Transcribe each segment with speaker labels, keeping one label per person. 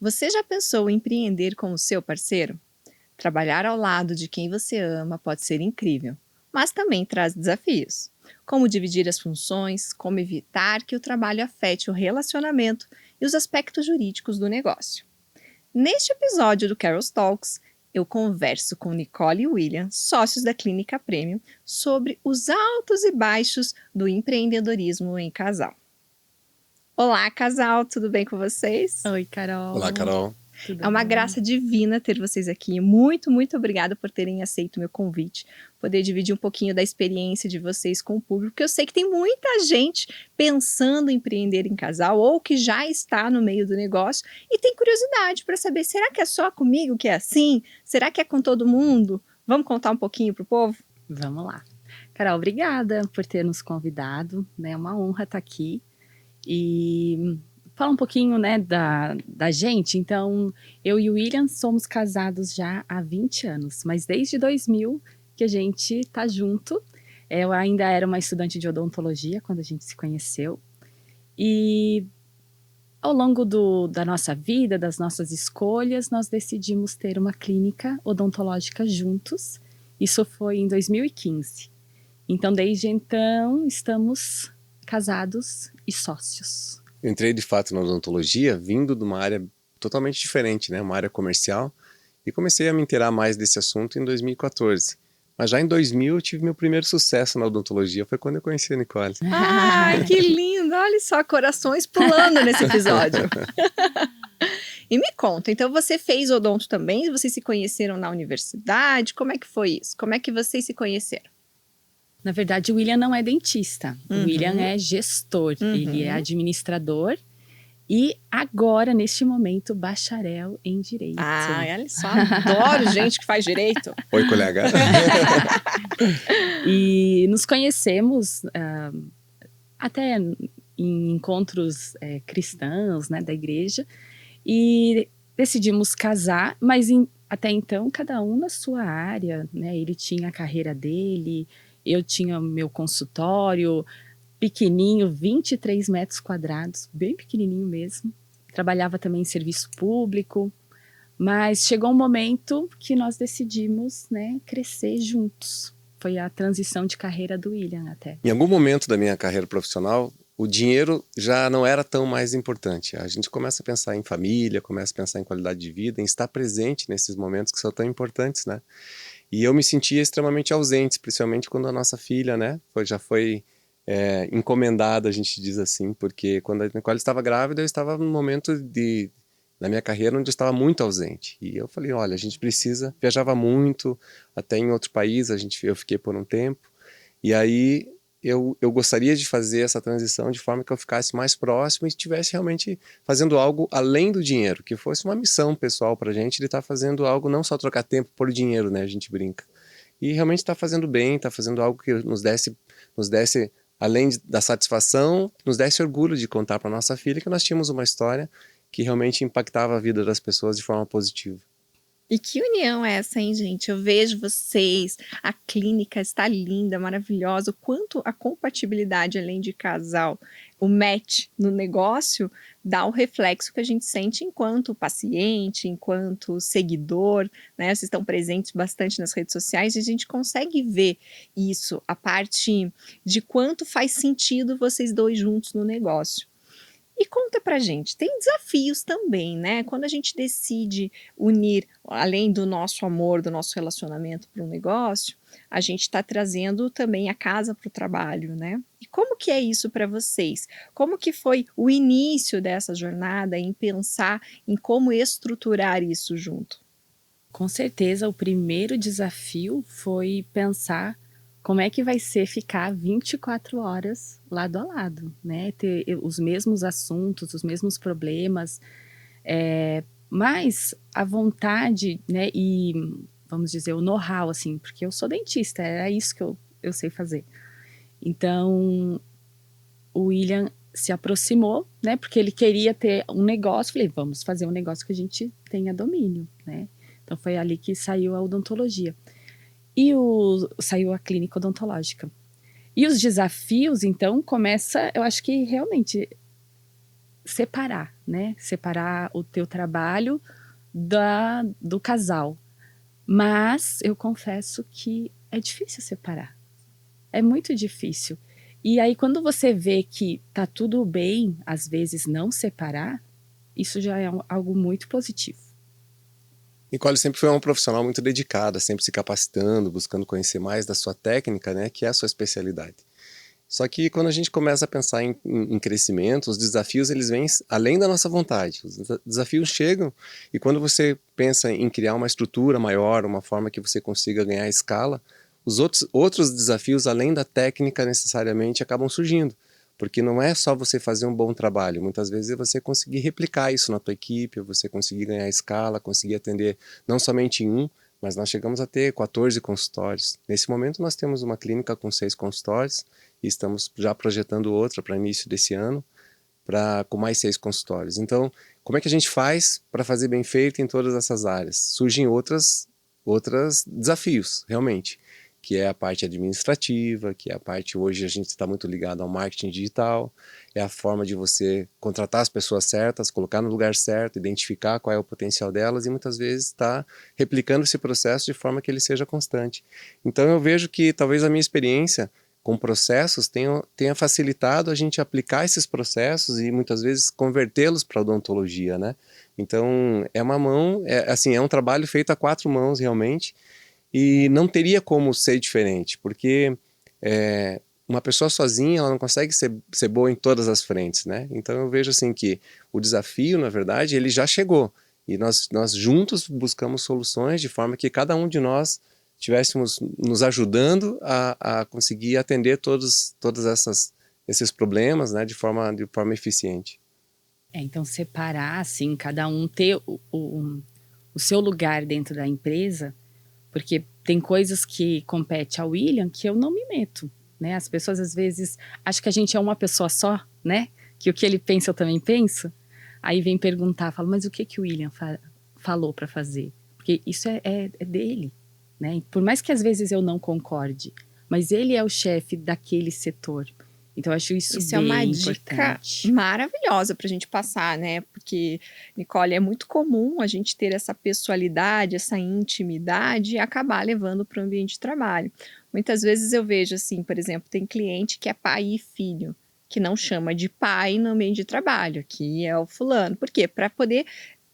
Speaker 1: Você já pensou em empreender com o seu parceiro? Trabalhar ao lado de quem você ama pode ser incrível, mas também traz desafios. Como dividir as funções, como evitar que o trabalho afete o relacionamento e os aspectos jurídicos do negócio. Neste episódio do Carol's Talks, eu converso com Nicole e William, sócios da Clínica Premium, sobre os altos e baixos do empreendedorismo em casal. Olá, casal, tudo bem com vocês?
Speaker 2: Oi, Carol.
Speaker 3: Olá, Carol.
Speaker 2: Tudo
Speaker 1: É uma
Speaker 2: bom?
Speaker 1: graça divina ter vocês aqui. Muito, muito obrigada por terem aceito o meu convite. Poder dividir um pouquinho da experiência de vocês com o público, porque eu sei que tem muita gente pensando em empreender em casal ou que já está no meio do negócio e tem curiosidade para saber, será que é só comigo que é assim? Será que é com todo mundo? Vamos contar um pouquinho para o povo?
Speaker 2: Vamos lá. Carol, obrigada por ter nos convidado, né? É uma honra estar aqui. E fala um pouquinho, né, da gente. Então, eu e o William somos casados já há 20 anos, mas desde 2000 que a gente tá junto. Eu ainda era uma estudante de odontologia quando a gente se conheceu. E ao longo da nossa vida, das nossas escolhas, nós decidimos ter uma clínica odontológica juntos. Isso foi em 2015. Então, desde então, estamos casados e sócios.
Speaker 3: Eu entrei de fato na odontologia vindo de uma área totalmente diferente, né? Uma área comercial, e comecei a me inteirar mais desse assunto em 2014. Mas já em 2000 eu tive meu primeiro sucesso na odontologia, foi quando eu conheci a Nicole.
Speaker 1: Ai, que lindo! Olha só, corações pulando nesse episódio. E me conta, então você fez odonto também? Vocês se conheceram na universidade? Como é que foi isso? Como é que vocês se conheceram?
Speaker 2: Na verdade, o William não é dentista. O William é gestor, ele é administrador e agora, neste momento, bacharel em Direito.
Speaker 1: Ah, olha só, adoro gente que faz direito.
Speaker 3: Oi, colega.
Speaker 2: E nos conhecemos até em encontros cristãos, né, da igreja, e decidimos casar, mas até então cada um na sua área, né? Ele tinha a carreira dele, eu tinha o meu consultório pequenininho, 23 metros quadrados, bem pequenininho mesmo. Trabalhava também em serviço público, mas chegou um momento que nós decidimos, né, crescer juntos. Foi a transição de carreira do William até.
Speaker 3: Em algum momento da minha carreira profissional, o dinheiro já não era tão mais importante. A gente começa a pensar em família, começa a pensar em qualidade de vida, em estar presente nesses momentos que são tão importantes, né? E eu me sentia extremamente ausente, principalmente quando a nossa filha, né, já foi encomendada, a gente diz assim, porque quando a Nicole estava grávida, eu estava num momento na minha carreira onde eu estava muito ausente. E eu falei, olha, a gente precisa, viajava muito, até em outro país, eu fiquei por um tempo, e aí eu gostaria de fazer essa transição de forma que eu ficasse mais próximo e estivesse realmente fazendo algo além do dinheiro, que fosse uma missão pessoal para a gente de estar fazendo algo, não só trocar tempo por dinheiro, né, a gente brinca. E realmente está fazendo bem, está fazendo algo que nos desse além da satisfação, nos desse orgulho de contar para nossa filha que nós tínhamos uma história que realmente impactava a vida das pessoas de forma positiva.
Speaker 1: E que união é essa, hein, gente? Eu vejo vocês, a clínica está linda, maravilhosa. O quanto a compatibilidade, além de casal, o match no negócio, dá o reflexo que a gente sente enquanto paciente, enquanto seguidor, né? Vocês estão presentes bastante nas redes sociais e a gente consegue ver isso, a parte de quanto faz sentido vocês dois juntos no negócio. E conta pra gente, tem desafios também, né? Quando a gente decide unir, além do nosso amor, do nosso relacionamento para um negócio, a gente está trazendo também a casa para o trabalho, né? E como que é isso para vocês? Como que foi o início dessa jornada em pensar em como estruturar isso junto?
Speaker 2: Com certeza, o primeiro desafio foi pensar como é que vai ser ficar 24 horas lado a lado, né? Ter os mesmos assuntos, os mesmos problemas, mas a vontade, né? E, vamos dizer, o know-how, assim, porque eu sou dentista, era isso que eu sei fazer. Então, o William se aproximou, né? Porque ele queria ter um negócio. Falei, vamos fazer um negócio que a gente tenha domínio, né? Então, foi ali que saiu a odontologia. E saiu a clínica odontológica. E os desafios, então, começa, eu acho que realmente separar, né? Separar o teu trabalho do casal. Mas eu confesso que é difícil separar. É muito difícil. E aí, quando você vê que tá tudo bem, às vezes, não separar, isso já é algo muito positivo.
Speaker 3: Nicole sempre foi uma profissional muito dedicada, sempre se capacitando, buscando conhecer mais da sua técnica, né, que é a sua especialidade. Só que quando a gente começa a pensar em crescimento, os desafios eles vêm além da nossa vontade. Os desafios chegam e quando você pensa em criar uma estrutura maior, uma forma que você consiga ganhar escala, os outros desafios além da técnica necessariamente acabam surgindo. Porque não é só você fazer um bom trabalho, muitas vezes é você conseguir replicar isso na tua equipe, você conseguir ganhar escala, conseguir atender não somente em um, mas nós chegamos a ter 14 consultórios. Nesse momento nós temos uma clínica com 6 consultórios e estamos já projetando outra para início desse ano, com mais 6 consultórios. Então, como é que a gente faz para fazer bem feito em todas essas áreas? Surgem outros desafios, realmente, que é a parte administrativa, que é a parte, hoje a gente está muito ligado ao marketing digital, é a forma de você contratar as pessoas certas, colocar no lugar certo, identificar qual é o potencial delas e muitas vezes está replicando esse processo de forma que ele seja constante. Então eu vejo que talvez a minha experiência com processos tenha facilitado a gente aplicar esses processos e muitas vezes convertê-los para a odontologia, né? Então é uma mão, assim, é um trabalho feito a 4 mãos realmente, e não teria como ser diferente, porque uma pessoa sozinha ela não consegue ser boa em todas as frentes, né? Então eu vejo assim que o desafio, na verdade, ele já chegou e nós juntos buscamos soluções de forma que cada um de nós estivéssemos nos ajudando a conseguir atender todos esses problemas, né, de forma eficiente.
Speaker 2: Então separar, assim, cada um ter o seu lugar dentro da empresa. Porque tem coisas que compete ao William que eu não me meto, né? As pessoas às vezes acham que a gente é uma pessoa só, né? Que o que ele pensa eu também penso. Aí vem perguntar, falo, mas o que o William falou para fazer? Porque isso é dele, né? Por mais que às vezes eu não concorde, mas ele é o chefe daquele setor. Então eu acho isso
Speaker 1: é
Speaker 2: bem
Speaker 1: uma
Speaker 2: importante.
Speaker 1: dica maravilhosa para a gente passar, né? Porque, Nicole, é muito comum a gente ter essa pessoalidade, essa intimidade e acabar levando para o ambiente de trabalho. Muitas vezes eu vejo assim, por exemplo, tem cliente que é pai e filho, que não chama de pai no ambiente de trabalho, aqui é o fulano. Por quê? Para poder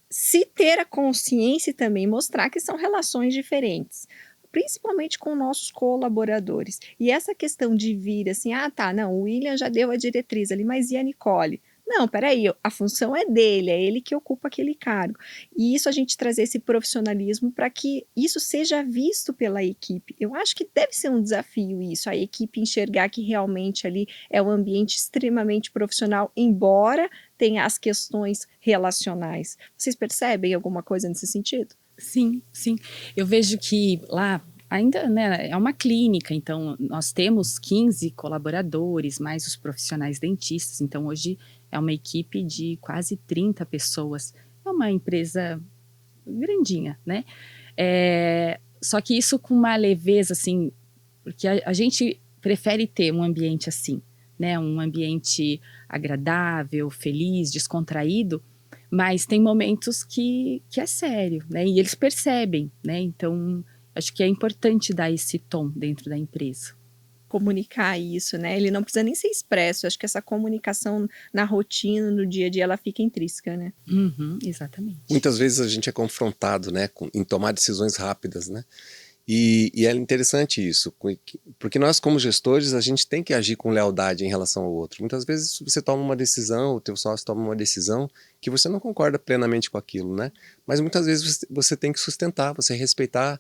Speaker 1: se ter a consciência e também mostrar que são relações diferentes, principalmente com nossos colaboradores. E essa questão de vir assim, tá, não, o William já deu a diretriz ali, mas e a Nicole? Não, peraí, a função é dele, é ele que ocupa aquele cargo. E isso a gente trazer esse profissionalismo para que isso seja visto pela equipe. Eu acho que deve ser um desafio isso, a equipe enxergar que realmente ali é um ambiente extremamente profissional, embora tenha as questões relacionais. Vocês percebem alguma coisa nesse sentido?
Speaker 2: Sim, sim. Eu vejo que lá ainda, né, é uma clínica, então nós temos 15 colaboradores, mais os profissionais dentistas, então hoje é uma equipe de quase 30 pessoas. É uma empresa grandinha, né? Só que isso com uma leveza, assim, porque a gente prefere ter um ambiente assim, né? Um ambiente agradável, feliz, descontraído, mas tem momentos que é sério, né? E eles percebem, né? Então, acho que é importante dar esse tom dentro da empresa.
Speaker 1: Comunicar isso, né? Ele não precisa nem ser expresso. Acho que essa comunicação na rotina, no dia a dia, ela fica intrínseca, né?
Speaker 2: Exatamente.
Speaker 3: Muitas vezes a gente é confrontado, né, em tomar decisões rápidas, né? E é interessante isso, porque nós como gestores, a gente tem que agir com lealdade em relação ao outro. Muitas vezes você toma uma decisão, o teu sócio toma uma decisão que você não concorda plenamente com aquilo, né? Mas muitas vezes você tem que sustentar, você respeitar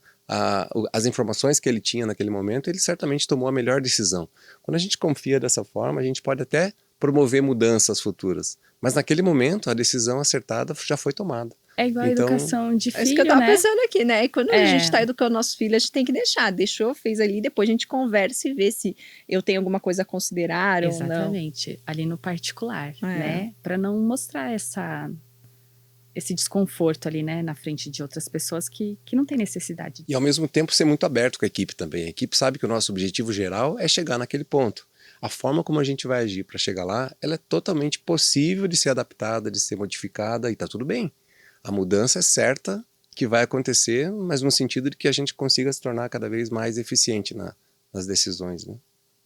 Speaker 3: as informações que ele tinha naquele momento, ele certamente tomou a melhor decisão. Quando a gente confia dessa forma, a gente pode até promover mudanças futuras, mas naquele momento a decisão acertada já foi tomada.
Speaker 2: É igual a educação de filho,
Speaker 1: é isso que eu tava
Speaker 2: né?
Speaker 1: pensando aqui, né? E quando a gente tá educando nossos filhos, a gente tem que deixar. Deixou, fez ali, depois a gente conversa e vê se eu tenho alguma coisa a considerar ou não.
Speaker 2: Exatamente, ali no particular, né? Para não mostrar esse desconforto ali, né? Na frente de outras pessoas que não tem necessidade.
Speaker 3: E ao mesmo tempo ser muito aberto com a equipe também. A equipe sabe que o nosso objetivo geral é chegar naquele ponto. A forma como a gente vai agir para chegar lá, ela é totalmente possível de ser adaptada, de ser modificada e tá tudo bem. A mudança é certa que vai acontecer, mas no sentido de que a gente consiga se tornar cada vez mais eficiente nas decisões, né?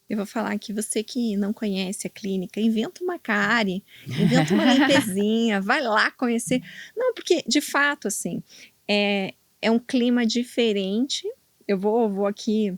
Speaker 1: Eu vou falar que você que não conhece a clínica, inventa uma cárie, inventa uma limpezinha, vai lá conhecer. Não, porque de fato, assim, é um clima diferente. Eu vou aqui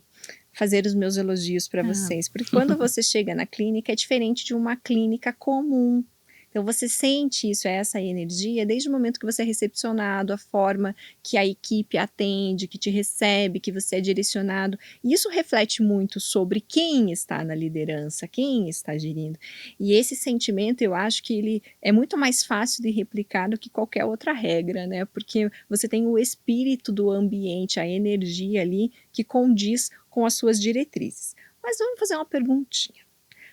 Speaker 1: fazer os meus elogios para
Speaker 2: Ah.
Speaker 1: vocês, porque quando você chega na clínica é diferente de uma clínica comum. Então você sente isso, essa energia, desde o momento que você é recepcionado, a forma que a equipe atende, que te recebe, que você é direcionado. E isso reflete muito sobre quem está na liderança, quem está gerindo. E esse sentimento, eu acho que ele é muito mais fácil de replicar do que qualquer outra regra, né? Porque você tem o espírito do ambiente, a energia ali que condiz com as suas diretrizes. Mas vamos fazer uma perguntinha.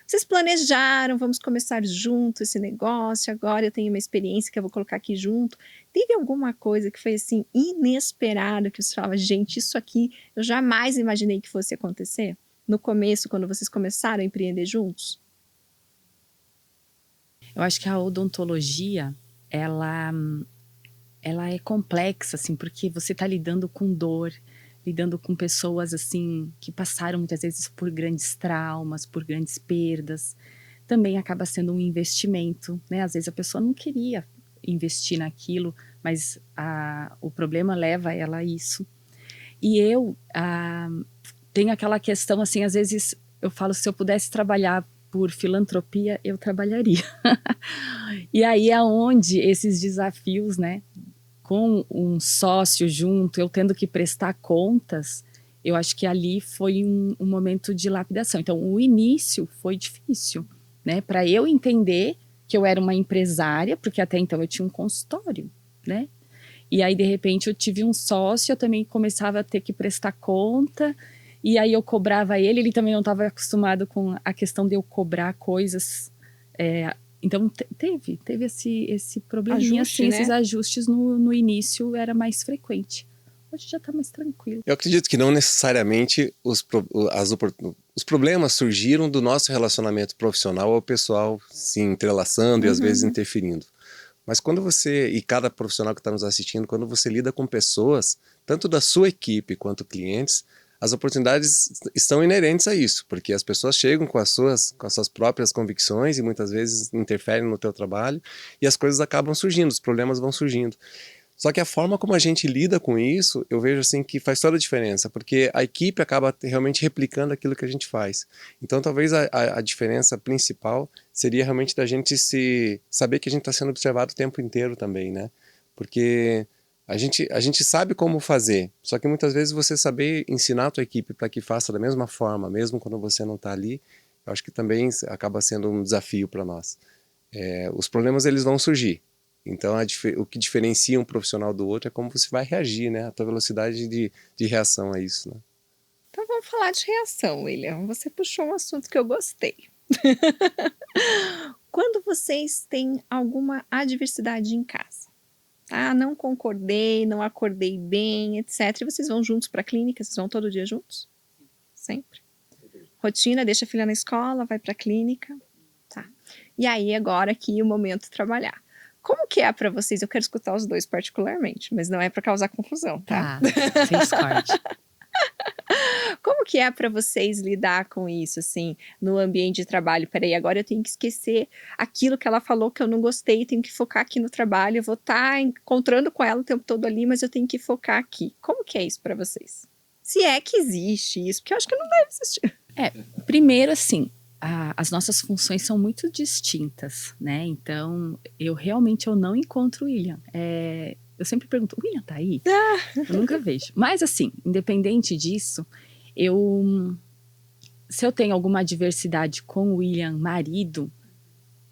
Speaker 1: Vocês planejaram, vamos começar junto esse negócio, agora eu tenho uma experiência que eu vou colocar aqui junto. Teve alguma coisa que foi assim inesperada, que você falava, gente, isso aqui eu jamais imaginei que fosse acontecer? No começo, quando vocês começaram a empreender juntos?
Speaker 2: Eu acho que a odontologia, ela é complexa, assim, porque você está lidando com dor, lidando com pessoas, assim, que passaram muitas vezes por grandes traumas, por grandes perdas. Também acaba sendo um investimento, né? Às vezes a pessoa não queria investir naquilo, mas o problema leva ela a isso. E eu tenho aquela questão, assim, às vezes eu falo, se eu pudesse trabalhar por filantropia, eu trabalharia. E aí é onde esses desafios, né? Com um sócio junto, eu tendo que prestar contas, eu acho que ali foi um momento de lapidação. Então, o início foi difícil, né? Para eu entender que eu era uma empresária, porque até então eu tinha um consultório, né? E aí, de repente, eu tive um sócio, eu também começava a ter que prestar conta, e aí eu cobrava ele também não estava acostumado com a questão de eu cobrar coisas. Então, teve esse probleminha,
Speaker 1: Ajuste,
Speaker 2: assim,
Speaker 1: né?
Speaker 2: esses ajustes no início era mais frequente. Hoje já está mais tranquilo.
Speaker 3: Eu acredito que não necessariamente os problemas surgiram do nosso relacionamento profissional ao pessoal se entrelaçando e às vezes interferindo. Mas quando você, e cada profissional que está nos assistindo, quando você lida com pessoas, tanto da sua equipe quanto clientes, as oportunidades estão inerentes a isso, porque as pessoas chegam com as suas próprias convicções e muitas vezes interferem no teu trabalho e as coisas acabam surgindo, os problemas vão surgindo. Só que a forma como a gente lida com isso, eu vejo assim que faz toda a diferença, porque a equipe acaba realmente replicando aquilo que a gente faz. Então talvez a diferença principal seria realmente da gente saber que a gente está sendo observado o tempo inteiro também, né? Porque a gente sabe como fazer, só que muitas vezes você saber ensinar a tua equipe para que faça da mesma forma, mesmo quando você não está ali, eu acho que também acaba sendo um desafio para nós. Os problemas eles vão surgir. Então, o que diferencia um profissional do outro é como você vai reagir, né? A tua velocidade de reação a isso, né?
Speaker 1: Então vamos falar de reação, William. Você puxou um assunto que eu gostei. Quando vocês têm alguma adversidade em casa, não concordei, não acordei bem, etc. E vocês vão juntos para a clínica? Vocês vão todo dia juntos? Sempre? Rotina, deixa a filha na escola, vai para a clínica. Tá. E aí agora aqui o momento de trabalhar. Como que é para vocês? Eu quero escutar os dois particularmente, mas não é para causar confusão, tá?
Speaker 2: Sem discorde.
Speaker 1: Como que é para vocês lidar com isso, assim, no ambiente de trabalho? Peraí, agora eu tenho que esquecer aquilo que ela falou que eu não gostei, tenho que focar aqui no trabalho, eu vou estar encontrando com ela o tempo todo ali, mas eu tenho que focar aqui. Como que é isso para vocês? Se é que existe isso, porque eu acho que não deve existir.
Speaker 2: Primeiro, assim, as nossas funções são muito distintas, né? Então, eu não encontro o William. Eu sempre pergunto, o William tá aí? Eu nunca vejo. Mas, assim, independente disso, se eu tenho alguma adversidade com o William, marido,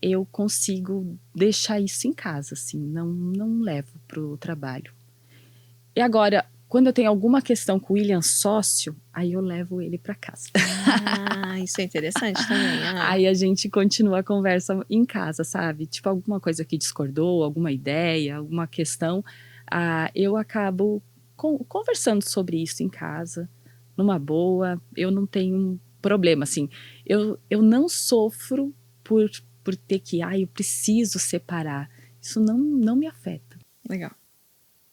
Speaker 2: eu consigo deixar isso em casa, assim, não levo pro trabalho. E agora, quando eu tenho alguma questão com o William sócio, aí eu levo ele para casa.
Speaker 1: Isso é interessante também.
Speaker 2: Aí a gente continua a conversa em casa, sabe? Tipo, alguma coisa que discordou, alguma ideia, alguma questão, eu acabo conversando sobre isso em casa, numa boa. Eu não tenho problema, assim. Eu não sofro por ter que, eu preciso separar. Isso não me afeta.
Speaker 1: Legal.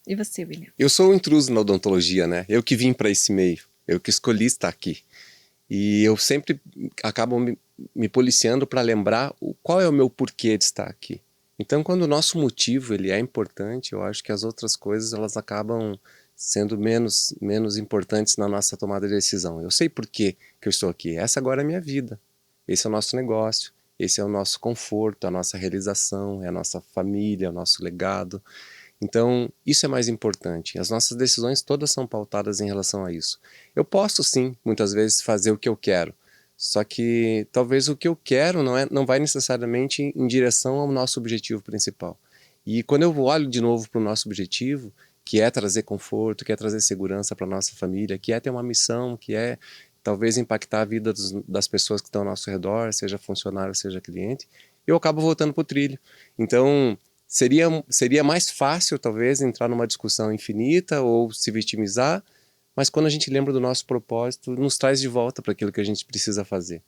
Speaker 1: E você, William?
Speaker 3: Eu sou um intruso na odontologia, né? Eu que vim para esse meio, eu que escolhi estar aqui. E eu sempre acabo me policiando para lembrar qual é o meu porquê de estar aqui. Então, quando o nosso motivo ele é importante, eu acho que as outras coisas elas acabam sendo menos importantes na nossa tomada de decisão. Eu sei por que eu estou aqui. Essa agora é a minha vida. Esse é o nosso negócio. Esse é o nosso conforto, a nossa realização, é a nossa família, é o nosso legado. Então, isso é mais importante. As nossas decisões todas são pautadas em relação a isso. Eu posso, sim, muitas vezes fazer o que eu quero, só que talvez o que eu quero não vai necessariamente em direção ao nosso objetivo principal. E quando eu olho de novo para o nosso objetivo, que é trazer conforto, que é trazer segurança para a nossa família, que é ter uma missão, que é talvez impactar a vida das pessoas que estão ao nosso redor, seja funcionário, seja cliente, eu acabo voltando para o trilho. Então, seria mais fácil, talvez, entrar numa discussão infinita ou se vitimizar, mas quando a gente lembra do nosso propósito, nos traz de volta para aquilo que a gente precisa fazer.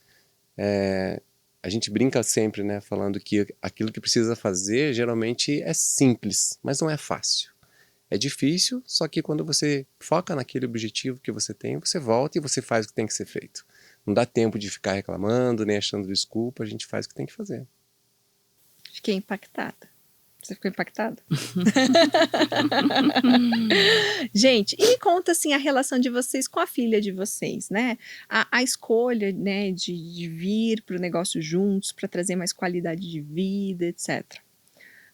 Speaker 3: A gente brinca sempre, né, falando que aquilo que precisa fazer geralmente é simples, mas não é fácil. É difícil, só que quando você foca naquele objetivo que você tem, você volta e você faz o que tem que ser feito. Não dá tempo de ficar reclamando, nem achando desculpa, a gente faz o que tem que fazer.
Speaker 1: Fiquei impactada. Você ficou impactada? Gente, e me conta assim a relação de vocês com a filha de vocês, né? A escolha, né, de vir para o negócio juntos, para trazer mais qualidade de vida, etc.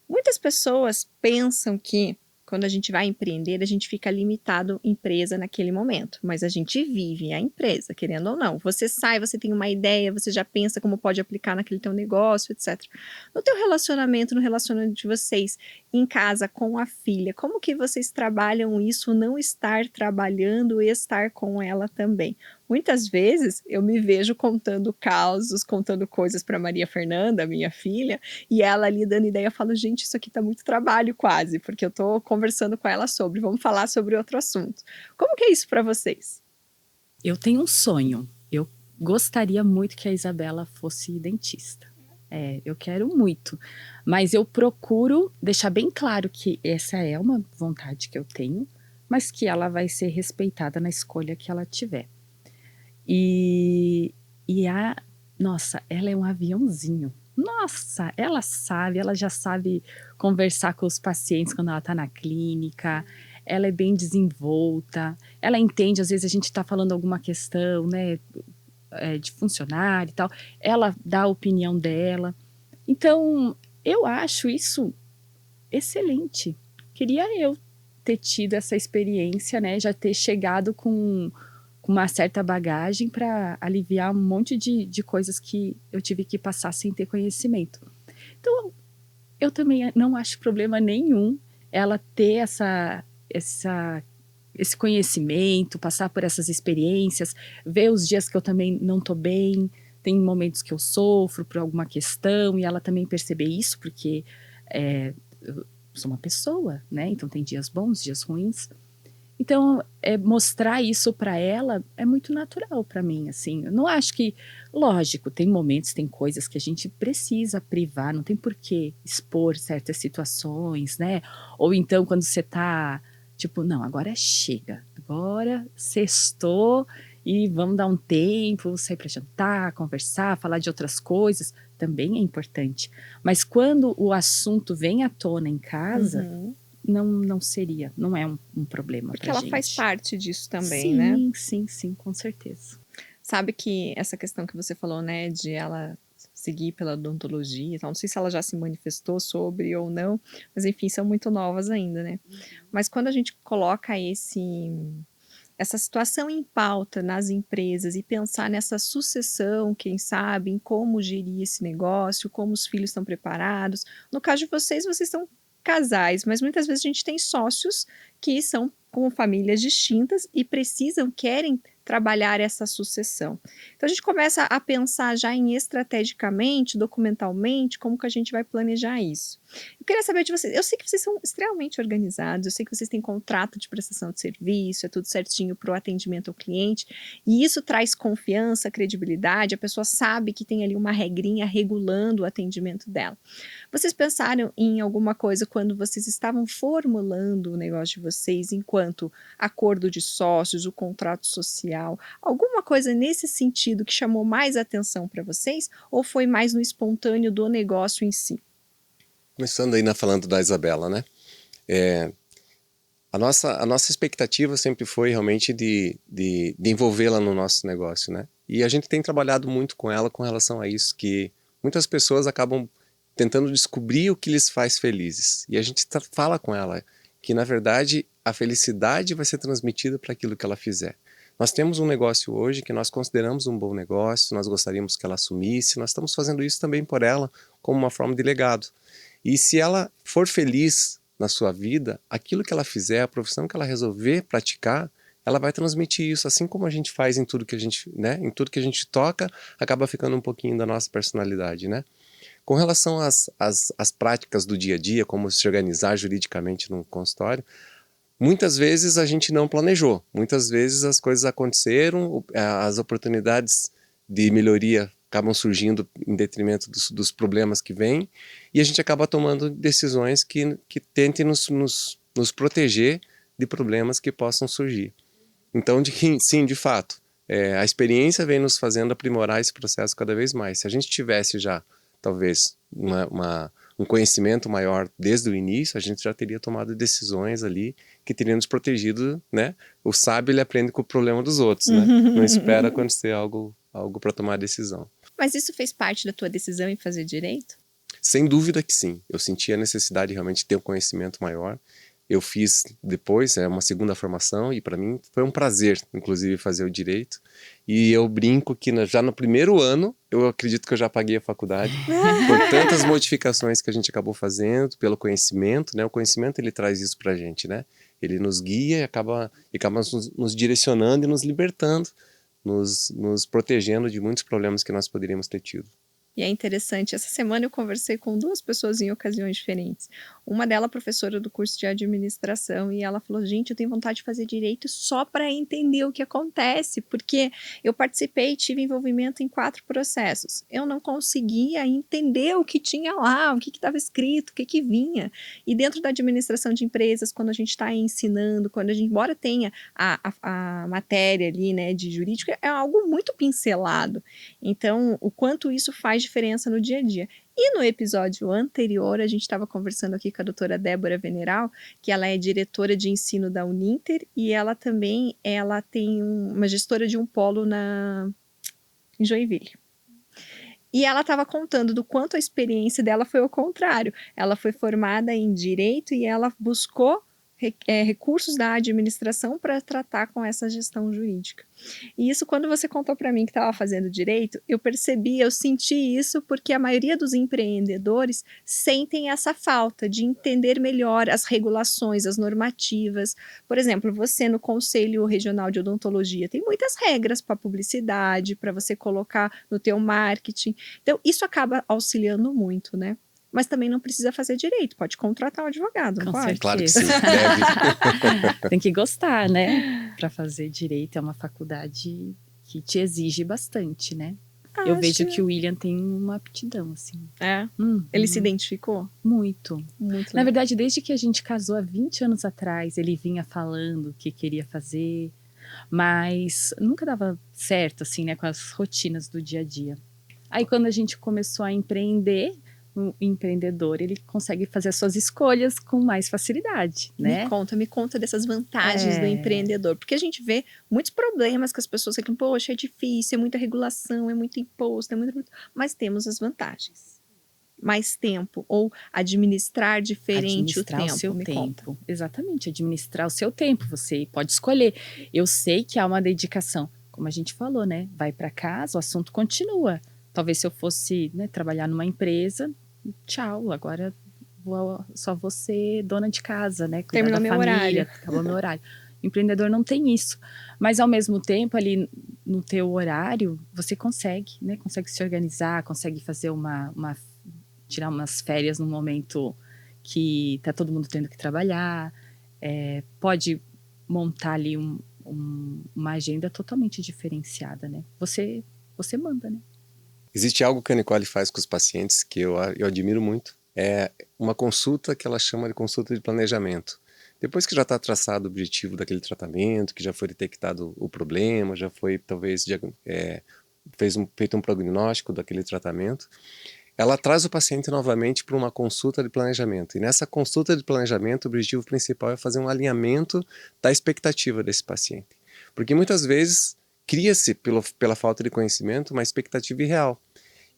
Speaker 1: Muitas pessoas pensam que quando a gente vai empreender, a gente fica limitado empresa naquele momento, mas a gente vive a empresa, querendo ou não. Você sai, você tem uma ideia, você já pensa como pode aplicar naquele teu negócio, etc. No teu relacionamento, no relacionamento de vocês, em casa, com a filha, como que vocês trabalham isso, não estar trabalhando e estar com ela também? Muitas vezes eu me vejo contando causos, contando coisas para Maria Fernanda, minha filha, e ela ali dando ideia, eu falo, gente, isso aqui tá muito trabalho quase, porque eu tô conversando com ela sobre, vamos falar sobre outro assunto. Como que é isso para vocês?
Speaker 2: Eu tenho um sonho. Eu gostaria muito que a Isabela fosse dentista. Eu quero muito. Mas eu procuro deixar bem claro que essa é uma vontade que eu tenho, mas que ela vai ser respeitada na escolha que ela tiver. Nossa, ela é um aviãozinho. Nossa, ela já sabe conversar com os pacientes quando ela está na clínica, ela é bem desenvolta, ela entende, às vezes a gente está falando alguma questão, né, de funcionário e tal, ela dá a opinião dela. Então, eu acho isso excelente. Queria eu ter tido essa experiência, né, já ter chegado com uma certa bagagem para aliviar um monte de coisas que eu tive que passar sem ter conhecimento. Então, eu também não acho problema nenhum ela ter esse conhecimento, passar por essas experiências, ver os dias que eu também não estou bem, tem momentos que eu sofro por alguma questão, e ela também perceber isso, porque eu sou uma pessoa, né? Então tem dias bons, dias ruins. Então, mostrar isso para ela é muito natural para mim, assim. Eu não acho que, lógico, tem momentos, tem coisas que a gente precisa privar, não tem por que expor certas situações, né? Ou então quando você tá, tipo, não, agora chega, agora sextou e vamos dar um tempo, sair para jantar, conversar, falar de outras coisas, também é importante. Mas quando o assunto vem à tona em casa... Não seria, não é um problema pra gente.
Speaker 1: Porque ela faz parte disso também,
Speaker 2: sim,
Speaker 1: né?
Speaker 2: Sim, com certeza.
Speaker 1: Sabe que essa questão que você falou, né, de ela seguir pela odontologia e tal, não sei se ela já se manifestou sobre ou não, mas enfim, são muito novas ainda, né? Mas quando a gente coloca essa situação em pauta nas empresas e pensar nessa sucessão, quem sabe, em como gerir esse negócio, como os filhos estão preparados. No caso de vocês estão casais, mas muitas vezes a gente tem sócios que são com famílias distintas e querem trabalhar essa sucessão. Então a gente começa a pensar já em estrategicamente, documentalmente, como que a gente vai planejar isso. Eu queria saber de vocês, eu sei que vocês são extremamente organizados, eu sei que vocês têm contrato de prestação de serviço, é tudo certinho para o atendimento ao cliente, e isso traz confiança, credibilidade, a pessoa sabe que tem ali uma regrinha regulando o atendimento dela. Vocês pensaram em alguma coisa quando vocês estavam formulando o negócio de vocês, enquanto acordo de sócios, o contrato social, alguma coisa nesse sentido que chamou mais atenção para vocês, ou foi mais no espontâneo do negócio em si?
Speaker 3: Começando aí falando da Isabela, né? A nossa expectativa sempre foi realmente de envolvê-la no nosso negócio, né? E a gente tem trabalhado muito com ela com relação a isso, que muitas pessoas acabam tentando descobrir o que lhes faz felizes. E a gente fala com ela que, na verdade, a felicidade vai ser transmitida para aquilo que ela fizer. Nós temos um negócio hoje que nós consideramos um bom negócio, nós gostaríamos que ela assumisse, nós estamos fazendo isso também por ela, como uma forma de legado. E se ela for feliz na sua vida, aquilo que ela fizer, a profissão que ela resolver praticar, ela vai transmitir isso, assim como a gente faz em tudo que a gente, né, em tudo que a gente toca, acaba ficando um pouquinho da nossa personalidade, né? Com relação às práticas do dia a dia, como se organizar juridicamente num consultório, muitas vezes a gente não planejou, muitas vezes as coisas aconteceram, as oportunidades de melhoria acabam surgindo em detrimento dos problemas que vêm, e a gente acaba tomando decisões que tentem nos proteger de problemas que possam surgir. Então, sim, de fato, a experiência vem nos fazendo aprimorar esse processo cada vez mais. Se a gente tivesse já, talvez, um conhecimento maior desde o início, a gente já teria tomado decisões ali que teriam nos protegido, né? O sábio, ele aprende com o problema dos outros, né? Não espera acontecer algo para tomar a decisão.
Speaker 1: Mas isso fez parte da tua decisão em fazer direito?
Speaker 3: Sem dúvida que sim. Eu senti a necessidade realmente de ter um conhecimento maior. Eu fiz depois uma segunda formação e para mim foi um prazer, inclusive, fazer o direito. E eu brinco que já no primeiro ano, eu acredito que eu já paguei a faculdade por tantas modificações que a gente acabou fazendo, pelo conhecimento, né? O conhecimento, ele traz isso pra gente, né? Ele nos guia e acaba nos direcionando e nos libertando, nos protegendo de muitos problemas que nós poderíamos ter tido.
Speaker 1: E é interessante, essa semana eu conversei com 2 pessoas em ocasiões diferentes. Uma delas, professora do curso de administração, e ela falou, gente, eu tenho vontade de fazer direito só para entender o que acontece, porque eu participei e tive envolvimento em 4 processos. Eu não conseguia entender o que tinha lá, o que estava escrito, o que vinha. E dentro da administração de empresas, quando a gente está ensinando, quando a gente, embora tenha a matéria ali, né, de jurídico, é algo muito pincelado. Então, o quanto isso faz diferença no dia a dia. E no episódio anterior, a gente estava conversando aqui com a doutora Débora Veneral, que ela é diretora de ensino da Uninter, e ela também tem uma gestora de um polo em Joinville. E ela estava contando do quanto a experiência dela foi ao contrário. Ela foi formada em Direito e ela buscou recursos da administração para tratar com essa gestão jurídica. E isso, quando você contou para mim que estava fazendo direito, eu percebi, eu senti isso porque a maioria dos empreendedores sentem essa falta de entender melhor as regulações, as normativas. Por exemplo, você no Conselho Regional de Odontologia tem muitas regras para publicidade, para você colocar no teu marketing. Então, isso acaba auxiliando muito, né? Mas também não precisa fazer direito, pode contratar um advogado, não pode?
Speaker 3: Claro que sim, deve.
Speaker 2: Tem que gostar, né? Para fazer direito é uma faculdade que te exige bastante, né? Eu vejo que o William tem uma aptidão, assim.
Speaker 1: Ele se identificou?
Speaker 2: Muito.
Speaker 1: Muito
Speaker 2: Na verdade, desde que a gente casou há 20 anos atrás, ele vinha falando o que queria fazer, mas nunca dava certo, assim, né? Com as rotinas do dia a dia. Aí, quando a gente começou a empreender, o empreendedor, ele consegue fazer as suas escolhas com mais facilidade, né?
Speaker 1: Me conta dessas vantagens do empreendedor, porque a gente vê muitos problemas que as pessoas reclamam, poxa, é difícil, é muita regulação, é muito imposto, mas temos as vantagens. Mais tempo, ou administrar diferente o seu tempo.
Speaker 2: Exatamente, administrar o seu tempo, você pode escolher. Eu sei que há uma dedicação, como a gente falou, né? Vai para casa, o assunto continua. Talvez se eu fosse, né, trabalhar numa empresa, tchau, agora só vou ser dona de casa, né? Cuidar
Speaker 1: Terminou
Speaker 2: da
Speaker 1: meu
Speaker 2: família,
Speaker 1: horário.
Speaker 2: acabou meu horário. O empreendedor não tem isso. Mas, ao mesmo tempo, ali no teu horário, você consegue, né? Consegue se organizar, consegue fazer tirar umas férias num momento que tá todo mundo tendo que trabalhar. Pode montar ali uma agenda totalmente diferenciada, né? Você manda, né?
Speaker 3: Existe algo que a Nicole faz com os pacientes que eu admiro muito. É uma consulta que ela chama de consulta de planejamento. Depois que já está traçado o objetivo daquele tratamento, que já foi detectado o problema, já foi talvez feito um prognóstico daquele tratamento, ela traz o paciente novamente para uma consulta de planejamento. E nessa consulta de planejamento, o objetivo principal é fazer um alinhamento da expectativa desse paciente. Porque muitas vezes cria-se, pela falta de conhecimento, uma expectativa irreal.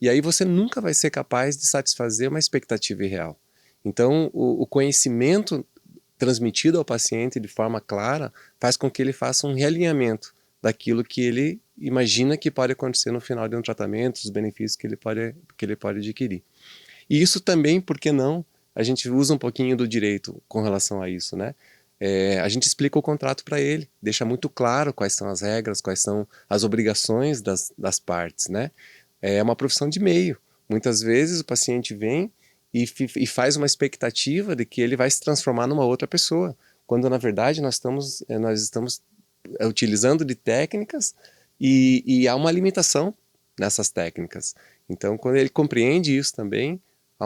Speaker 3: E aí você nunca vai ser capaz de satisfazer uma expectativa irreal. Então, o conhecimento transmitido ao paciente de forma clara faz com que ele faça um realinhamento daquilo que ele imagina que pode acontecer no final de um tratamento, os benefícios que ele pode adquirir. E isso também, por que não, a gente usa um pouquinho do direito com relação a isso, né? A gente explica o contrato para ele, deixa muito claro quais são as regras, quais são as obrigações das partes, né? É uma profissão de meio. Muitas vezes o paciente vem e faz uma expectativa de que ele vai se transformar numa outra pessoa, quando na verdade nós estamos utilizando de técnicas e há uma limitação nessas técnicas. Então, quando ele compreende isso também, há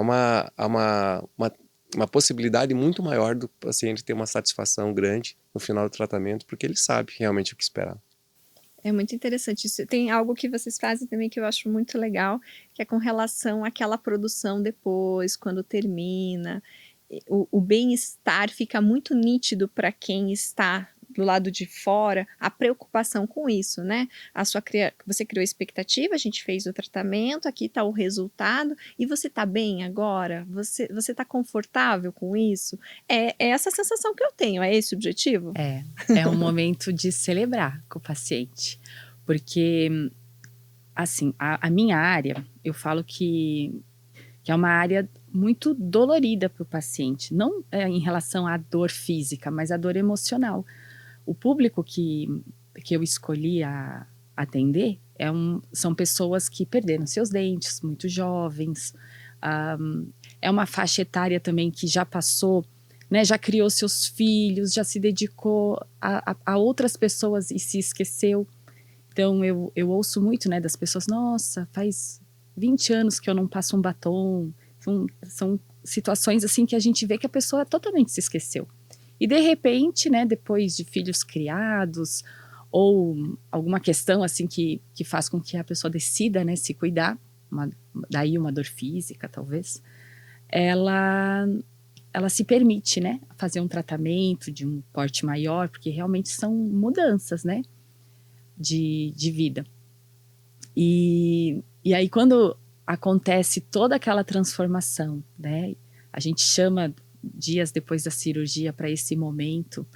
Speaker 3: uma possibilidade muito maior do paciente ter uma satisfação grande no final do tratamento, porque ele sabe realmente o que esperar.
Speaker 1: É muito interessante isso. Tem algo que vocês fazem também que eu acho muito legal, que é com relação àquela produção depois, quando termina. O bem-estar fica muito nítido para quem está do lado de fora, a preocupação com isso, né? Você criou expectativa, a gente fez o tratamento, aqui está o resultado, e você está bem agora? Você está confortável com isso? É essa sensação que eu tenho, é esse o objetivo?
Speaker 2: É um momento de celebrar com o paciente, porque, assim, a minha área, eu falo que é uma área muito dolorida para o paciente, não em relação à dor física, mas à dor emocional. O público que eu escolhi atender são pessoas que perderam seus dentes, muito jovens. É uma faixa etária também que já passou, né, já criou seus filhos, já se dedicou a outras pessoas e se esqueceu. Então, eu ouço muito, né, das pessoas, nossa, faz 20 anos que eu não passo um batom. São situações assim que a gente vê que a pessoa totalmente se esqueceu. E de repente, né, depois de filhos criados, ou alguma questão assim que faz com que a pessoa decida, né, se cuidar, daí uma dor física talvez, ela se permite, né, fazer um tratamento de um porte maior, porque realmente são mudanças, né, de vida. E aí quando acontece toda aquela transformação, né, a gente chama dias depois da cirurgia para esse momento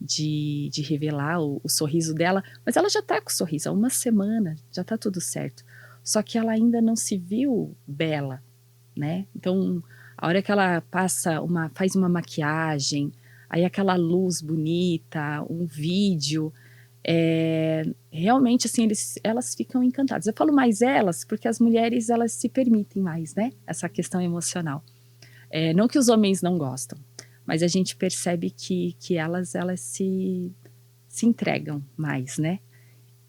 Speaker 2: de revelar o sorriso dela, mas ela já tá com o sorriso há uma semana, já tá tudo certo. Só que ela ainda não se viu bela, né? Então, a hora que ela faz uma maquiagem, aí aquela luz bonita, um vídeo, realmente assim, elas ficam encantadas. Eu falo mais elas, porque as mulheres, elas se permitem mais, né? Essa questão emocional. Não que os homens não gostam, mas a gente percebe que elas se entregam mais, né?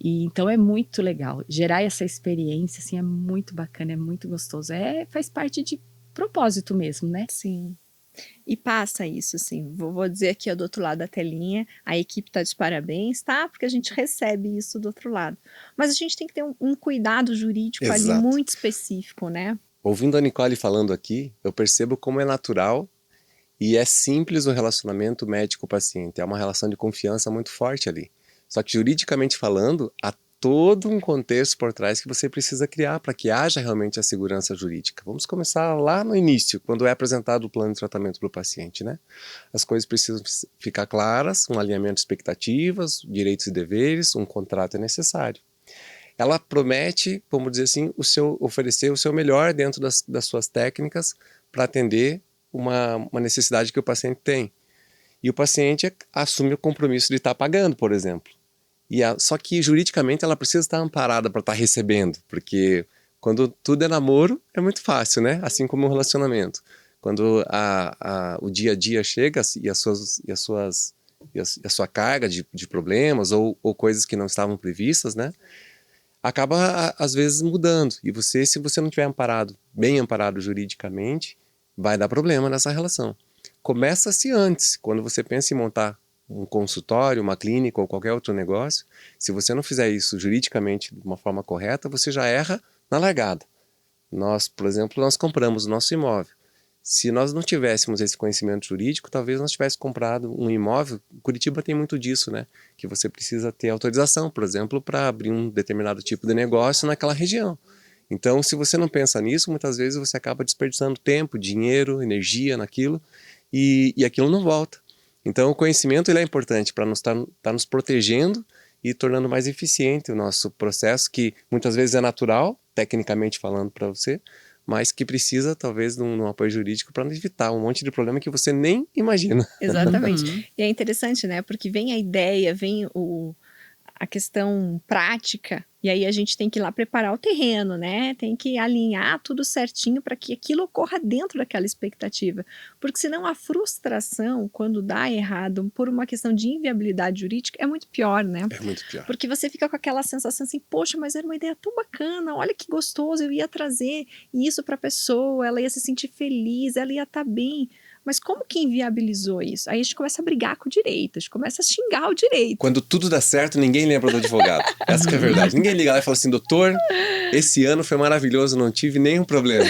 Speaker 2: E então é muito legal. Gerar essa experiência, assim, é muito bacana, é muito gostoso. Faz parte de propósito mesmo, né?
Speaker 1: Sim. E passa isso, assim, vou dizer aqui do outro lado da telinha, a equipe está de parabéns, tá? Porque a gente recebe isso do outro lado. Mas a gente tem que ter um cuidado jurídico ali
Speaker 3: Exato.
Speaker 1: muito específico, né?
Speaker 3: Ouvindo a Nicole falando aqui, eu percebo como é natural e é simples o relacionamento médico-paciente. É uma relação de confiança muito forte ali. Só que juridicamente falando, há todo um contexto por trás que você precisa criar para que haja realmente a segurança jurídica. Vamos começar lá no início, quando é apresentado o plano de tratamento para o paciente, né? As coisas precisam ficar claras, um alinhamento de expectativas, direitos e deveres, um contrato é necessário. Ela promete, vamos dizer assim, oferecer o seu melhor dentro das suas técnicas para atender uma necessidade que o paciente tem. e o paciente assume o compromisso de estar pagando, por exemplo. Só que juridicamente ela precisa estar amparada para estar recebendo, porque quando tudo é namoro, é muito fácil, né? Assim como um relacionamento. Quando o dia a dia chega e a sua carga de problemas ou coisas que não estavam previstas, né? Acaba, às vezes, mudando. E se você não estiver bem amparado juridicamente, vai dar problema nessa relação. Começa-se antes, quando você pensa em montar um consultório, uma clínica ou qualquer outro negócio. Se você não fizer isso juridicamente de uma forma correta, você já erra na largada. Nós, por exemplo, nós compramos o nosso imóvel. Se nós não tivéssemos esse conhecimento jurídico, talvez nós tivéssemos comprado um imóvel. Curitiba tem muito disso, né? Que você precisa ter autorização, por exemplo, para abrir um determinado tipo de negócio naquela região. Então, se você não pensa nisso, muitas vezes você acaba desperdiçando tempo, dinheiro, energia naquilo e aquilo não volta. Então, o conhecimento ele é importante para estar nos protegendo e tornando mais eficiente o nosso processo, que muitas vezes é natural, tecnicamente falando para você, mas que precisa, talvez, de um apoio jurídico para evitar um monte de problema que você nem imagina.
Speaker 1: Exatamente.
Speaker 2: Uhum.
Speaker 1: E é interessante, né? Porque vem a ideia, vem a questão prática, e aí a gente tem que ir lá preparar o terreno, né? Tem que alinhar tudo certinho para que aquilo ocorra dentro daquela expectativa. Porque senão a frustração, quando dá errado por uma questão de inviabilidade jurídica, é muito pior, né?
Speaker 3: É muito pior.
Speaker 1: Porque você fica com aquela sensação assim, poxa, mas era uma ideia tão bacana, olha que gostoso, eu ia trazer isso para a pessoa, ela ia se sentir feliz, ela ia estar bem. Mas como que inviabilizou isso? Aí a gente começa a brigar com o direito, a gente começa a xingar o direito.
Speaker 3: Quando tudo dá certo, ninguém lembra do advogado. Essa que é a verdade. Ninguém liga lá e fala assim, doutor, esse ano foi maravilhoso, não tive nenhum problema.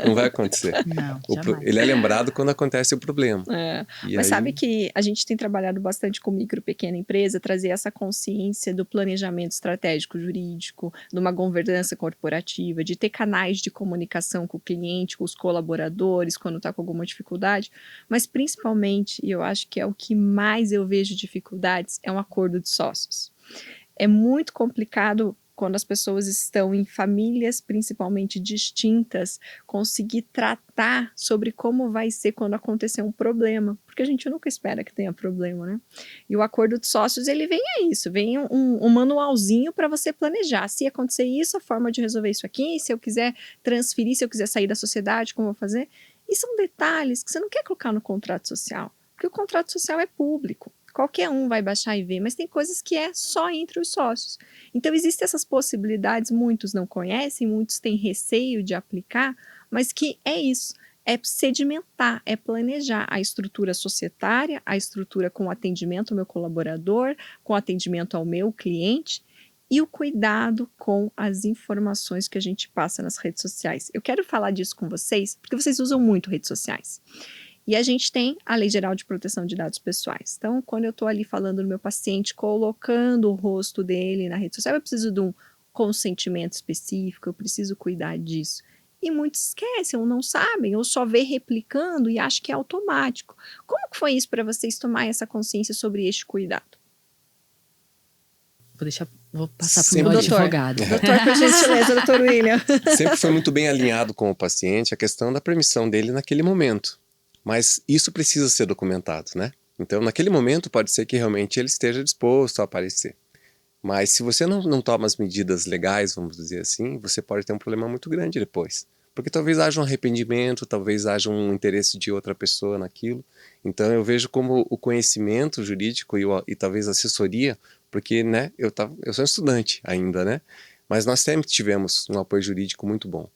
Speaker 3: Não vai acontecer.
Speaker 2: Não, jamais.
Speaker 3: Ele é lembrado quando acontece o problema.
Speaker 1: Mas sabe que a gente tem trabalhado bastante com micro e pequena empresa, trazer essa consciência do planejamento estratégico jurídico, de uma governança corporativa, de ter canais de comunicação com o cliente, com os colaboradores, quando está com alguma dificuldade, mas principalmente, e eu acho que é o que mais eu vejo dificuldades, é um acordo de sócios. É muito complicado quando as pessoas estão em famílias principalmente distintas, conseguir tratar sobre como vai ser quando acontecer um problema, porque a gente nunca espera que tenha problema, né? E o acordo de sócios, ele vem a isso, vem um manualzinho para você planejar, se acontecer isso, a forma de resolver isso aqui, se eu quiser transferir, se eu quiser sair da sociedade, como eu vou fazer? E são detalhes que você não quer colocar no contrato social, porque o contrato social é público. Qualquer um vai baixar e ver, mas tem coisas que é só entre os sócios. Então, existem essas possibilidades, muitos não conhecem, muitos têm receio de aplicar, mas que é isso, é sedimentar, é planejar a estrutura societária, a estrutura com atendimento ao meu colaborador, com atendimento ao meu cliente, e o cuidado com as informações que a gente passa nas redes sociais. Eu quero falar disso com vocês, porque vocês usam muito redes sociais. E a gente tem a Lei Geral de Proteção de Dados Pessoais. Então, quando eu estou ali falando do meu paciente, colocando o rosto dele na rede social, eu preciso de um consentimento específico, eu preciso cuidar disso. E muitos esquecem, ou não sabem, ou só vê replicando e acham que é automático. Como que foi isso para vocês tomar essa consciência sobre este cuidado?
Speaker 2: Vou passar para o
Speaker 3: Sempre
Speaker 2: meu
Speaker 1: doutor.
Speaker 2: advogado.
Speaker 1: Doutor, por gentileza, doutor William.
Speaker 3: Sempre foi muito bem alinhado com o paciente a questão da permissão dele naquele momento. Mas isso precisa ser documentado, né? Então, naquele momento, pode ser que realmente ele esteja disposto a aparecer. Mas se você não toma as medidas legais, vamos dizer assim, você pode ter um problema muito grande depois. Porque talvez haja um arrependimento, talvez haja um interesse de outra pessoa naquilo. Então, eu vejo como o conhecimento jurídico e talvez a assessoria, porque, né, eu sou estudante ainda, né? Mas nós sempre tivemos um apoio jurídico muito bom.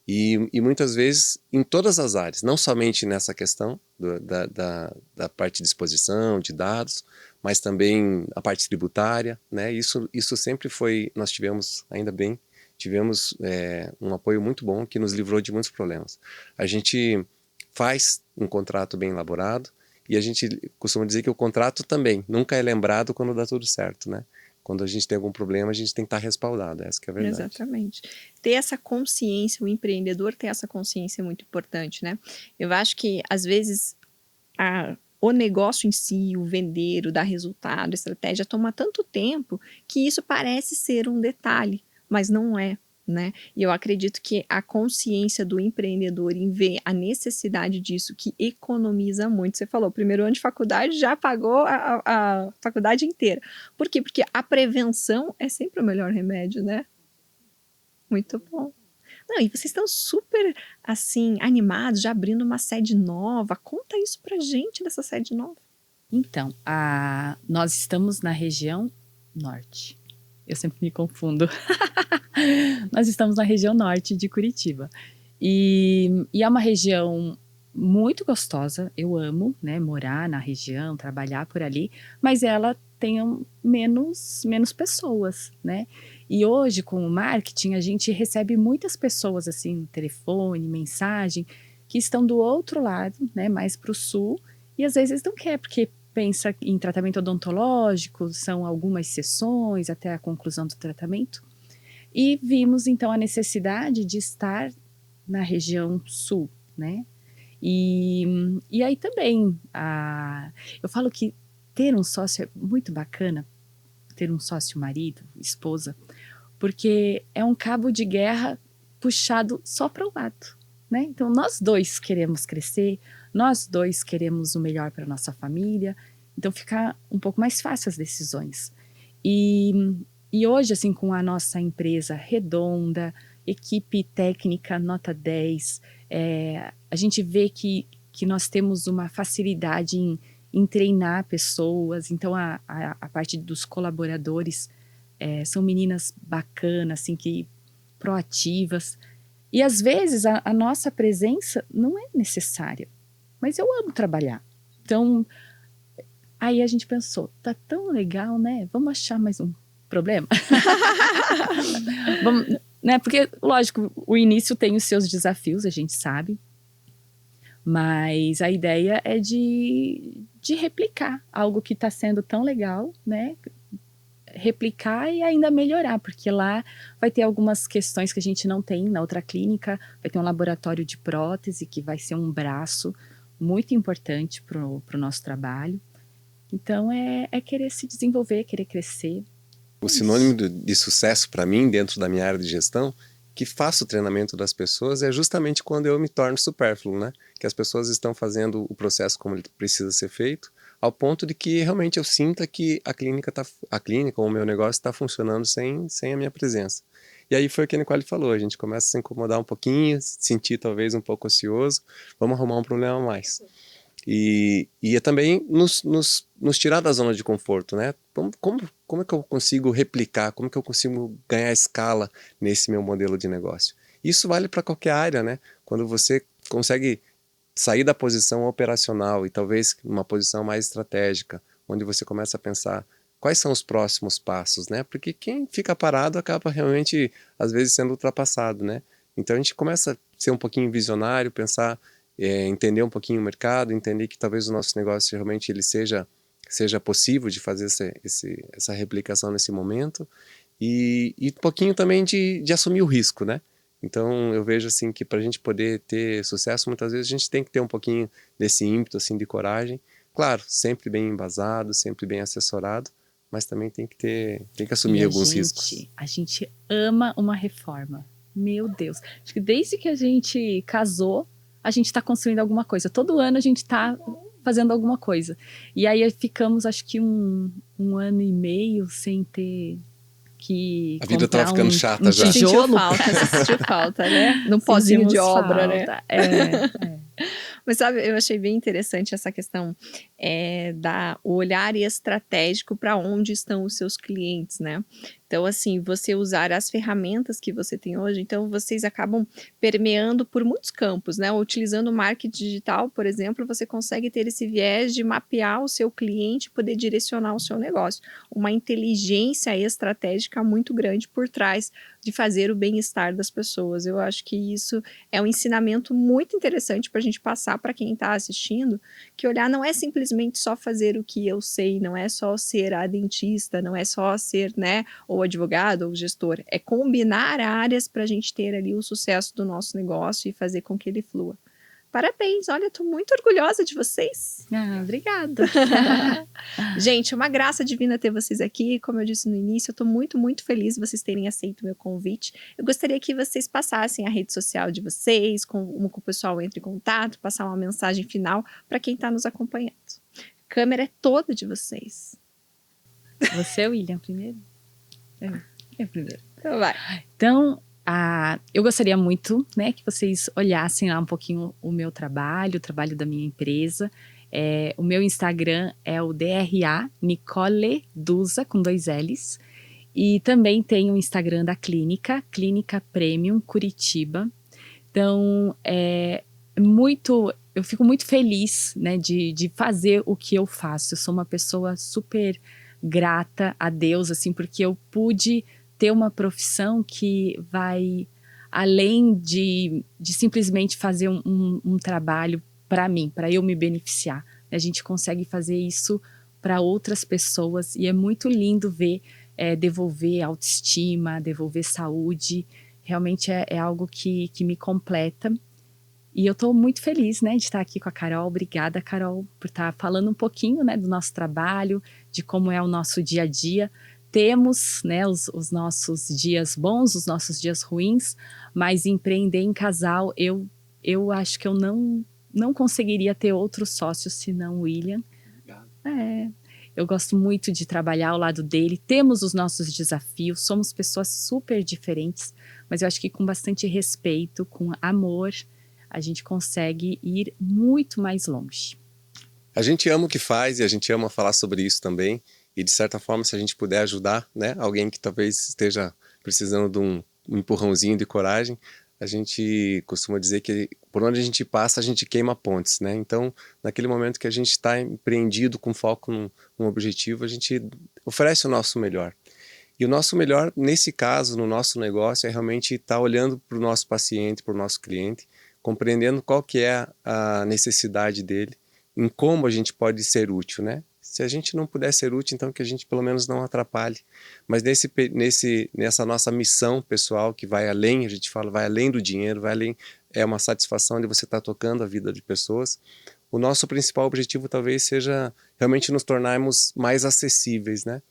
Speaker 3: E muitas vezes em todas as áreas, não somente nessa questão da parte de exposição, de dados, mas também a parte tributária, né? Isso sempre foi, nós tivemos, ainda bem, tivemos um apoio muito bom que nos livrou de muitos problemas. A gente faz um contrato bem elaborado e a gente costuma dizer que o contrato também nunca é lembrado quando dá tudo certo, né? Quando a gente tem algum problema, a gente tem que estar respaldado, essa que é a verdade.
Speaker 1: Exatamente. Ter essa consciência, o empreendedor ter essa consciência é muito importante, né? Eu acho que, às vezes, o negócio em si, o vender, o dar resultado, a estratégia toma tanto tempo que isso parece ser um detalhe, mas não é. né? E eu acredito que a consciência do empreendedor em ver a necessidade disso, que economiza muito. Você falou, primeiro ano de faculdade já pagou a faculdade inteira. Por quê? Porque a prevenção é sempre o melhor remédio, né? Muito bom. Não, e vocês estão super, assim, animados, já abrindo uma sede nova. Conta isso pra gente dessa sede nova.
Speaker 2: Então, nós estamos na região norte. Eu sempre me confundo. Nós estamos na região norte de Curitiba. E é uma região muito gostosa. Eu amo, né, morar na região, trabalhar por ali, mas ela tem menos pessoas, né? E hoje, com o marketing, a gente recebe muitas pessoas, assim, no telefone, mensagem, que estão do outro lado, né, mais para o sul, e às vezes não quer, porque pensa em tratamento odontológico, são algumas sessões até a conclusão do tratamento. E vimos, então, a necessidade de estar na região sul, né? E aí também, eu falo que ter um sócio é muito bacana, ter um sócio marido, esposa, porque é um cabo de guerra puxado só para o lado, né? Então, nós dois queremos crescer, nós dois queremos o melhor para nossa família, então fica um pouco mais fácil as decisões. E hoje, assim, com a nossa empresa redonda, equipe técnica nota 10, a gente vê que nós temos uma facilidade em treinar pessoas, então a parte dos colaboradores são meninas bacanas, assim, proativas, e às vezes a nossa presença não é necessária, mas eu amo trabalhar. Então, aí a gente pensou, tá tão legal, né? Vamos achar mais um problema? Vamos, né? Porque, lógico, o início tem os seus desafios, a gente sabe, mas a ideia é de replicar algo que está sendo tão legal, né? Replicar e ainda melhorar, porque lá vai ter algumas questões que a gente não tem na outra clínica, vai ter um laboratório de prótese que vai ser um braço muito importante para o nosso trabalho. Então é querer se desenvolver, querer crescer.
Speaker 3: O sinônimo de sucesso para mim, dentro da minha área de gestão, que faço o treinamento das pessoas, é justamente quando eu me torno supérfluo, né? Que as pessoas estão fazendo o processo como ele precisa ser feito, ao ponto de que realmente eu sinta que a clínica ou o meu negócio está funcionando sem a minha presença. E aí foi o que a Nicole falou, a gente começa a se incomodar um pouquinho, se sentir talvez um pouco ocioso, vamos arrumar um problema a mais. E é também nos tirar da zona de conforto, né? Como é que eu consigo replicar, como é que eu consigo ganhar escala nesse meu modelo de negócio? Isso vale para qualquer área, né? Quando você consegue sair da posição operacional e talvez uma posição mais estratégica, onde você começa a pensar quais são os próximos passos, né? Porque quem fica parado acaba realmente, às vezes, sendo ultrapassado, né? Então a gente começa a ser um pouquinho visionário, pensar, entender um pouquinho o mercado, entender que talvez o nosso negócio realmente ele seja possível de fazer essa replicação nesse momento, e um pouquinho também de assumir o risco, né? Então eu vejo assim que para a gente poder ter sucesso, muitas vezes a gente tem que ter um pouquinho desse ímpeto assim de coragem, claro, sempre bem embasado, sempre bem assessorado, mas também tem que assumir alguns riscos.
Speaker 2: A gente ama uma reforma, meu Deus, acho que desde que a gente casou, a gente está construindo alguma coisa, todo ano a gente está fazendo alguma coisa, e aí ficamos acho que um ano e meio sem ter que
Speaker 3: a vida estava ficando chata já.
Speaker 1: Sentiu falta, né? No pozinho de obra,
Speaker 2: falta,
Speaker 1: né? Mas sabe, eu achei bem interessante essa questão o olhar estratégico para onde estão os seus clientes, né? Então, assim, você usar as ferramentas que você tem hoje, então vocês acabam permeando por muitos campos, né? Utilizando o marketing digital, por exemplo, você consegue ter esse viés de mapear o seu cliente e poder direcionar o seu negócio. Uma inteligência estratégica muito grande por trás de fazer o bem-estar das pessoas. Eu acho que isso é um ensinamento muito interessante para a gente passar para quem está assistindo, que olhar não é simplesmente só fazer o que eu sei, não é só ser a dentista, não é só ser, né, ou advogado ou gestor, é combinar áreas para a gente ter ali o sucesso do nosso negócio e fazer com que ele flua. Parabéns, olha, tô muito orgulhosa de vocês.
Speaker 2: Obrigada.
Speaker 1: Gente, uma graça divina ter vocês aqui. Como eu disse no início, eu tô muito, muito feliz de vocês terem aceito o meu convite. Eu gostaria que vocês passassem a rede social de vocês, como que o pessoal entra em contato, passar uma mensagem final para quem está nos acompanhando. A câmera é toda de vocês.
Speaker 2: Você, William, primeiro? Eu primeiro.
Speaker 1: Então vai.
Speaker 2: Então, eu gostaria muito, né, que vocês olhassem lá um pouquinho o meu trabalho, o trabalho da minha empresa. O meu Instagram é o DRA Nicole Dusa, com 2 L's. E também tem o Instagram da Clínica Premium Curitiba. Então, eu fico muito feliz, né, de fazer o que eu faço. Eu sou uma pessoa super grata a Deus, assim, porque eu pude ter uma profissão que vai além de simplesmente fazer um trabalho para mim, para eu me beneficiar. A gente consegue fazer isso para outras pessoas e é muito lindo ver devolver autoestima, devolver saúde. Realmente é algo que me completa. E eu estou muito feliz, né, de estar aqui com a Carol. Obrigada, Carol, por estar falando um pouquinho, né, do nosso trabalho, de como é o nosso dia a dia. Temos, né, os nossos dias bons, os nossos dias ruins, mas empreender em casal, eu acho que eu não conseguiria ter outro sócio senão o William. Eu gosto muito de trabalhar ao lado dele, temos os nossos desafios, somos pessoas super diferentes, mas eu acho que com bastante respeito, com amor, a gente consegue ir muito mais longe.
Speaker 3: A gente ama o que faz e a gente ama falar sobre isso também. E de certa forma, se a gente puder ajudar, né, alguém que talvez esteja precisando de um empurrãozinho de coragem, a gente costuma dizer que por onde a gente passa, a gente queima pontes, né? Então, naquele momento que a gente está empreendido com foco num objetivo, a gente oferece o nosso melhor. E o nosso melhor, nesse caso, no nosso negócio, é realmente estar olhando para o nosso paciente, para o nosso cliente, compreendendo qual que é a necessidade dele, em como a gente pode ser útil, né? Se a gente não puder ser útil, então que a gente pelo menos não atrapalhe. Mas nessa nossa missão pessoal que vai além, a gente fala, vai além do dinheiro, vai além, é uma satisfação de você estar tocando a vida de pessoas. O nosso principal objetivo talvez seja realmente nos tornarmos mais acessíveis, né?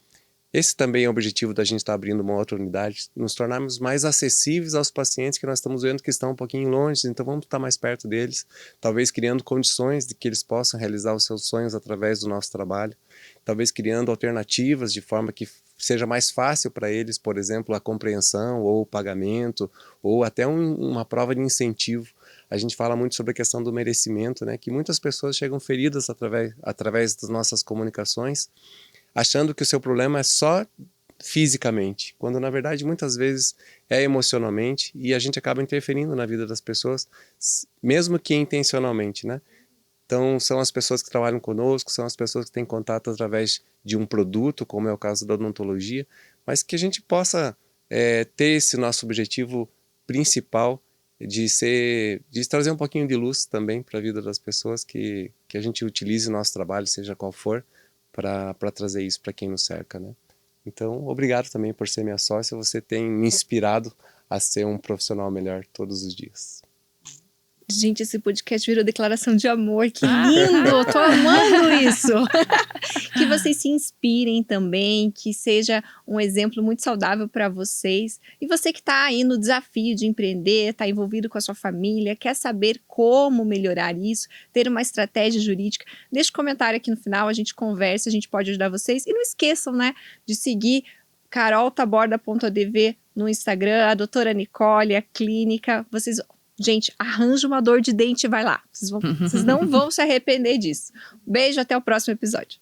Speaker 3: Esse também é o objetivo da gente estar abrindo uma outra unidade, nos tornarmos mais acessíveis aos pacientes que nós estamos vendo que estão um pouquinho longe, então vamos estar mais perto deles, talvez criando condições de que eles possam realizar os seus sonhos através do nosso trabalho, talvez criando alternativas de forma que seja mais fácil para eles, por exemplo, a compreensão ou o pagamento, ou até uma prova de incentivo. A gente fala muito sobre a questão do merecimento, né? Que muitas pessoas chegam feridas através das nossas comunicações, achando que o seu problema é só fisicamente, quando na verdade muitas vezes é emocionalmente e a gente acaba interferindo na vida das pessoas, mesmo que intencionalmente, né? Então são as pessoas que trabalham conosco, são as pessoas que têm contato através de um produto, como é o caso da odontologia, mas que a gente possa ter esse nosso objetivo principal de trazer um pouquinho de luz também para a vida das pessoas, que a gente utilize o nosso trabalho, seja qual for, para trazer isso para quem nos cerca, né? Então, obrigado também por ser minha sócia, você tem me inspirado a ser um profissional melhor todos os dias.
Speaker 1: Gente, esse podcast virou declaração de amor, que lindo, tô amando isso. Que vocês se inspirem também, que seja um exemplo muito saudável para vocês. E você que está aí no desafio de empreender, está envolvido com a sua família, quer saber como melhorar isso, ter uma estratégia jurídica, deixa um comentário aqui no final, a gente conversa, a gente pode ajudar vocês. E não esqueçam, né, de seguir caroltaborda.adv no Instagram, a doutora Nicole, a clínica, Gente, arranja uma dor de dente e vai lá. Vocês não vão se arrepender disso. Beijo, até o próximo episódio.